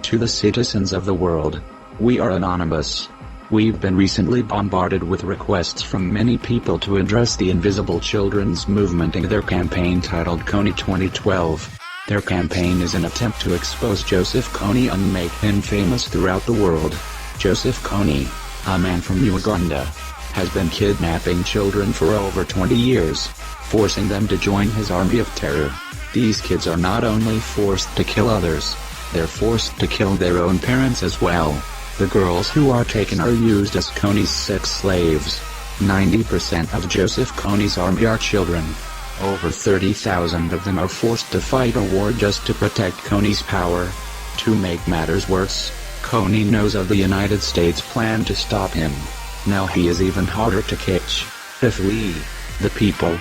To the citizens of the world, we are anonymous. We've been recently bombarded with requests from many people to address the Invisible Children's movement in their campaign titled Kony 2012. Their campaign is an attempt to expose Joseph Kony and make him famous throughout the world. Joseph Kony, a man from Uganda, has been kidnapping children for over 20 years, forcing them to join his army of terror. These kids are not only forced to kill others, they're forced to kill their own parents as well. The girls who are taken are used as Kony's sex slaves. 90% of Joseph Kony's army are children. Over 30,000 of them are forced to fight a war just to protect Kony's power. To make matters worse, Kony knows of the United States' plan to stop him. Now he is even harder to catch. If we, the people,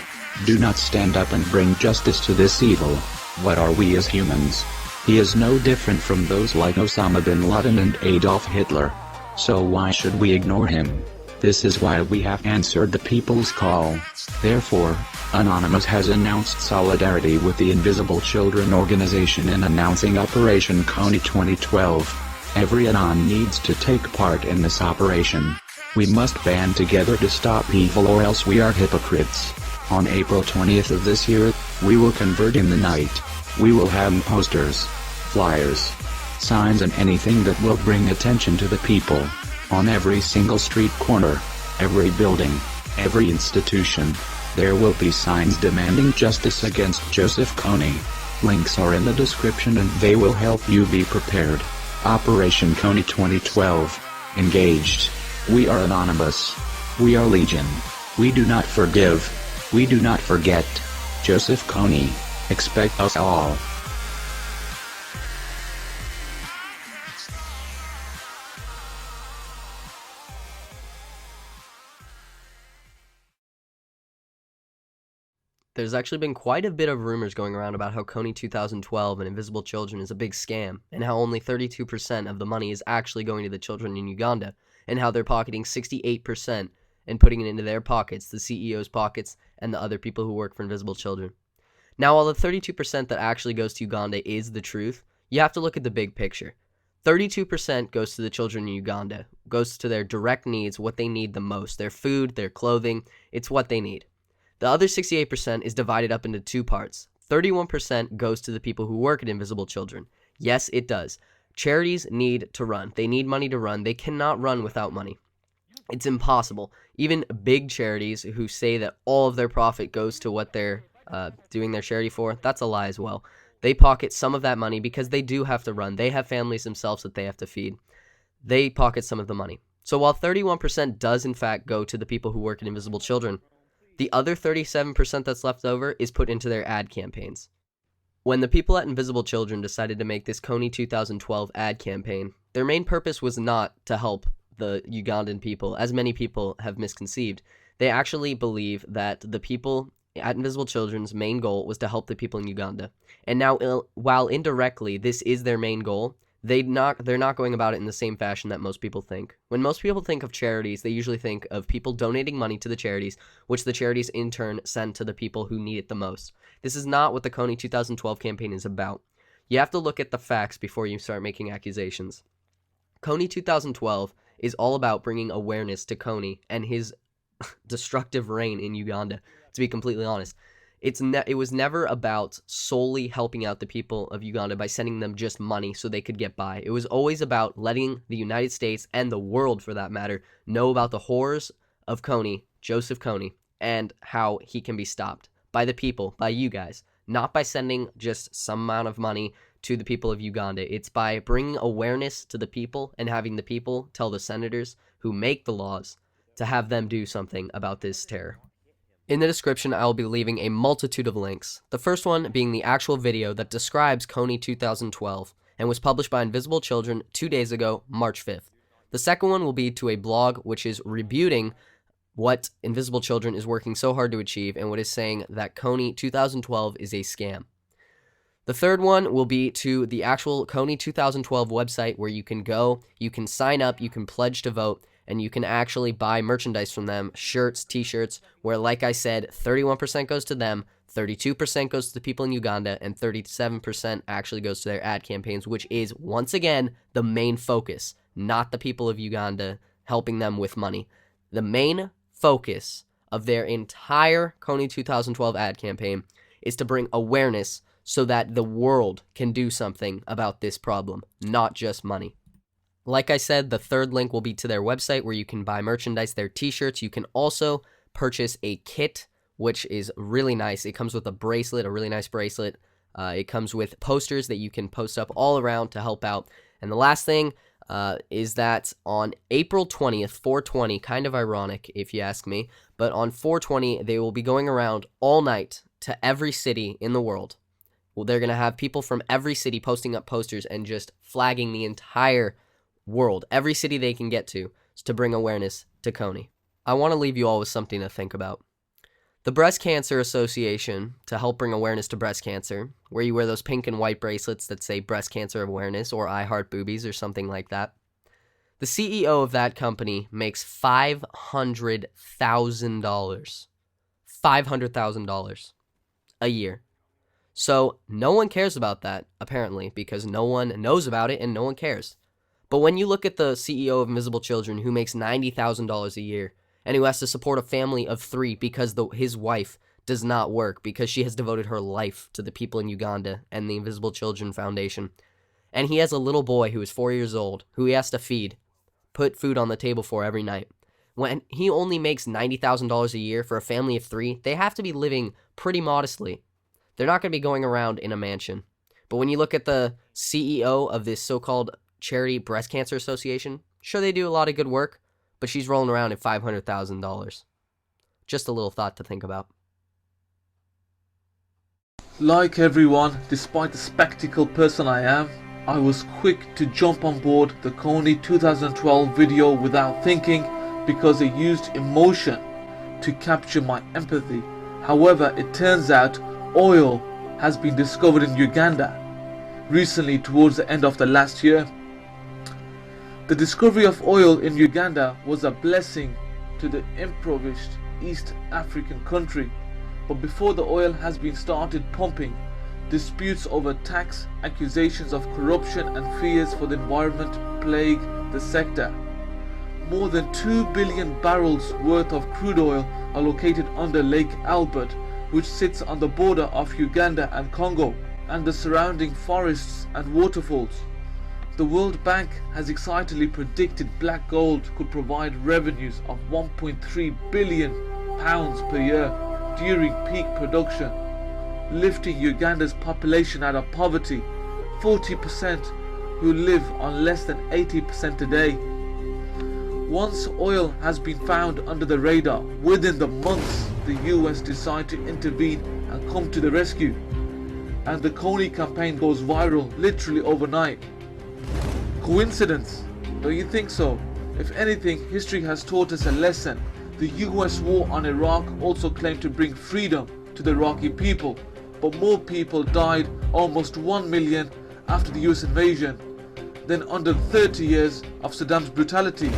do not stand up and bring justice to this evil, what are we as humans? He is no different from those like Osama bin Laden and Adolf Hitler. So why should we ignore him? This is why we have answered the people's call. Therefore, Anonymous has announced solidarity with the Invisible Children organization in announcing Operation Kony 2012. Every Anon needs to take part in this operation. We must band together to stop evil, or else we are hypocrites. On April 20th of this year, we will convert in the night. We will have posters, flyers, signs and anything that will bring attention to the people. On every single street corner, every building, every institution, there will be signs demanding justice against Joseph Kony. Links are in the description and they will help you be prepared. Operation Kony 2012. Engaged. We are anonymous. We are legion. We do not forgive. We do not forget. Joseph Kony. Expect us all. There's actually been quite a bit of rumors going around about how Kony 2012 and Invisible Children is a big scam, and how only 32% of the money is actually going to the children in Uganda, and how they're pocketing 68% and putting it into their pockets, the CEO's pockets, and the other people who work for Invisible Children. Now, while the 32% that actually goes to Uganda is the truth, you have to look at the big picture. 32% goes to the children in Uganda, goes to their direct needs, what they need the most, their food, their clothing, it's what they need. The other 68% is divided up into two parts. 31% goes to the people who work at Invisible Children. Yes, it does. Charities need to run. They need money to run. They cannot run without money. It's impossible. Even big charities who say that all of their profit goes to what they're doing their charity for, that's a lie as well. They pocket some of that money because they do have to run. They have families themselves that they have to feed. They pocket some of the money. So while 31% does in fact go to the people who work at Invisible Children, the other 37% that's left over is put into their ad campaigns. When the people at Invisible Children decided to make this Kony 2012 ad campaign, their main purpose was not to help the Ugandan people, as many people have misconceived. They actually believe that the people at Invisible Children's main goal was to help the people in Uganda. And now, while indirectly this is their main goal, they're not going about it in the same fashion that most people think. When most people think of charities, they usually think of people donating money to the charities, which the charities in turn send to the people who need it the most. This is not what the Kony 2012 campaign is about. You have to look at the facts before you start making accusations. Kony 2012 is all about bringing awareness to Kony and his destructive reign in Uganda, to be completely honest. It was never about solely helping out the people of Uganda by sending them just money so they could get by. It was always about letting the United States, and the world for that matter, know about the horrors of Kony, Joseph Kony, and how he can be stopped by the people, by you guys. Not by sending just some amount of money to the people of Uganda. It's by bringing awareness to the people and having the people tell the senators who make the laws to have them do something about this terror. In the description, I will be leaving a multitude of links. The first one being the actual video that describes Kony 2012 and was published by Invisible Children 2 days ago, March 5th. The second one will be to a blog which is rebuting what Invisible Children is working so hard to achieve and what is saying that Kony 2012 is a scam. The third one will be to the actual Kony 2012 website where you can go, you can sign up, you can pledge to vote, and you can actually buy merchandise from them, shirts, t-shirts, where, like I said, 31% goes to them, 32% goes to the people in Uganda, and 37% actually goes to their ad campaigns, which is, once again, the main focus, not the people of Uganda helping them with money. The main focus of their entire Kony 2012 ad campaign is to bring awareness so that the world can do something about this problem, not just money. Like I said, the third link will be to their website where you can buy merchandise, their t-shirts. You can also purchase a kit, which is really nice. It comes with a bracelet, a really nice bracelet. It comes with posters that you can post up all around to help out. And the last thing is that on April 20th, 420, kind of ironic if you ask me, but on 420, they will be going around all night to every city in the world. Well, they're going to have people from every city posting up posters and just flagging the entire world, every city they can get to bring awareness to Kony. I want to leave you all with something to think about. The Breast Cancer Association, to help bring awareness to breast cancer, where you wear those pink and white bracelets that say breast cancer awareness or I heart boobies or something like that. The CEO of that company makes $500,000. $500,000 a year. So no one cares about that, apparently, because no one knows about it and no one cares. But when you look at the CEO of Invisible Children, who makes $90,000 a year, and who has to support a family of 3 because his wife does not work, because she has devoted her life to the people in Uganda and the Invisible Children Foundation, and he has a little boy who is 4 years old, who he has to feed, put food on the table for every night. When he only makes $90,000 a year for a family of 3, they have to be living pretty modestly. They're not going to be going around in a mansion. But when you look at the CEO of this so-called charity Breast Cancer Association, sure, they do a lot of good work, but she's rolling around in $500,000. Just a little thought to think about. Like everyone, despite the spectacle person I am, I was quick to jump on board the Kony 2012 video without thinking, because it used emotion to capture my empathy. However, it turns out oil has been discovered in Uganda recently, towards the end of the last year. The discovery of oil in Uganda was a blessing to the impoverished East African country, but before the oil has been started pumping, disputes over tax, accusations of corruption and fears for the environment plague the sector. More than 2 billion barrels worth of crude oil are located under Lake Albert, which sits on the border of Uganda and Congo, and the surrounding forests and waterfalls. The World Bank has excitedly predicted black gold could provide revenues of £1.3 billion per year during peak production, lifting Uganda's population out of poverty, 40% who live on less than 80% today. Once oil has been found under the radar, within the months the US decide to intervene and come to the rescue, and the Kony campaign goes viral literally overnight. Coincidence? Don't you think so? If anything, history has taught us a lesson. The US war on Iraq also claimed to bring freedom to the Iraqi people, but more people died, almost 1 million, after the US invasion than under 30 years of Saddam's brutality.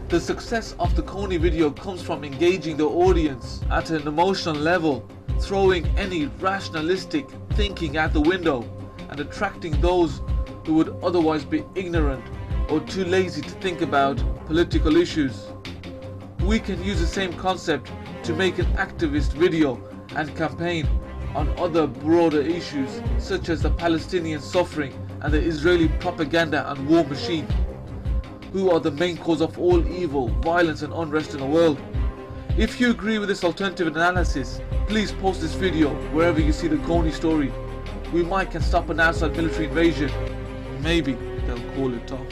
The success of the Kony video comes from engaging the audience at an emotional level, throwing any rationalistic thinking out the window, and attracting those who would otherwise be ignorant or too lazy to think about political issues. We can use the same concept to make an activist video and campaign on other broader issues, such as the Palestinian suffering and the Israeli propaganda and war machine, who are the main cause of all evil, violence and unrest in the world. If you agree with this alternative analysis, please post this video wherever you see the Kony story. We might can stop an outside military invasion. Maybe they'll call it off.